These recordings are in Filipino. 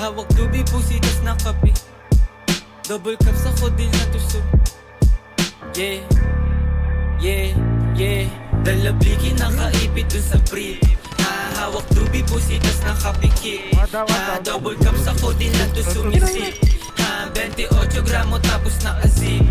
Hawak lubi, pusitas na kape. Double cups ako din na tusog. Yeah, yeah, yeah. Dalabliki nakaipit dun sa brief. Hawak lubi, pusitas na kapikit. Double cups ako din na to sumisip. 28 gramo tapos naka-zip.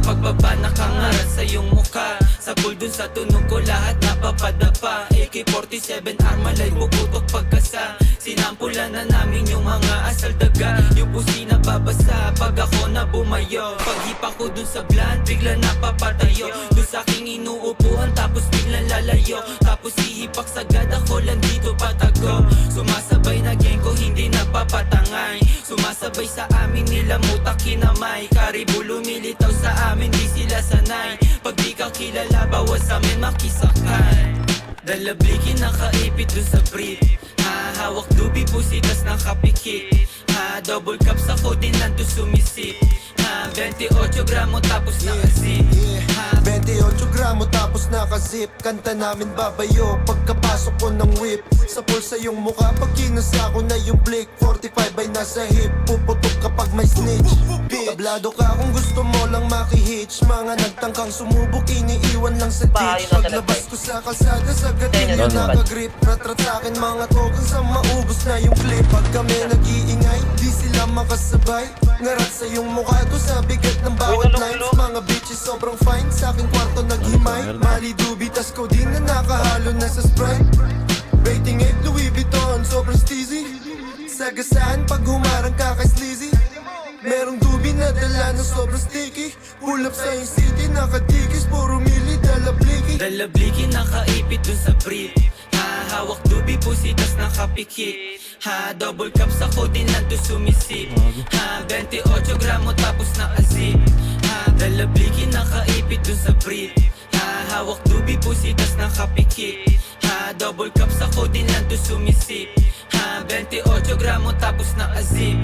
Pagbaba nakangarat sa iyong mukha. Sa pool dun sa tunog ko lahat napapadapa. AK-47 armalay puputok pagkasa. Sinampulan na namin yung mga asal daga. Yung pusi na babasa pag ako na bumayo. Paghipa ko dun sa blunt bigla napapatayo. Dun sa aking inuupuan tapos biglang lalayo. Tapos hihipak sagad ako lang dito patago. Sumasabay na gang ko hindi napapatangay. Sumasabay sa amin nila mutak kinamay. Karibu lumilitaw sa amin di sila sanay. Pag di ka kilala bawas amin makisakay. Dalabliki nakaipit dun sa brief. Hawak lubi pusitas nakapikit. Double cups ako din nanto sumisip. 28 gramo tapos naka-zip. 28 gramo tapos naka-zip. Kanta namin babayo pagkapasok ko ng whip. Sa pulsa yung mukha pag kinusa ko na yung blick. 45 ay nasa hip, puputok kapag may snitch. Tablado ka kung gusto mo lang makihitch. Mga nagtangkang sumubok iniiwan lang sa ditch. Paglabas ko sa kalsada sagad din yung nakagrip. Ratrat sa'kin mga token sa maubos na yung clip. Pag kami nag-iingay, di sila makasabay. Ngarat sa yung mukha to sa bigat ng bawat lines. Mga bitches sobrang fine, sa aking kwarto naghimay. Mali dubitas ko din na nakahalo na sa Sprite. Rating 8 Louis Vuitton, sobrang steezy. Sagasaan pag humarang ka kay sleazy. Merong dubi na dala na sobrang sticky. Pull up sa yung city, nakadikis, puro mili, dalabliki. Dalabliki nakaipit dun sa brief. Hawak dubi, pusitas nakapikit. Double cups ako din nanto sumisip. 28 gramo tapos naka-zip. Dalabliki nakaipit dun sa brief. Hawak dubi, pusitas nakapikit. Double cups ako din nanto sumisip. 28 gramo tapos naka-zip.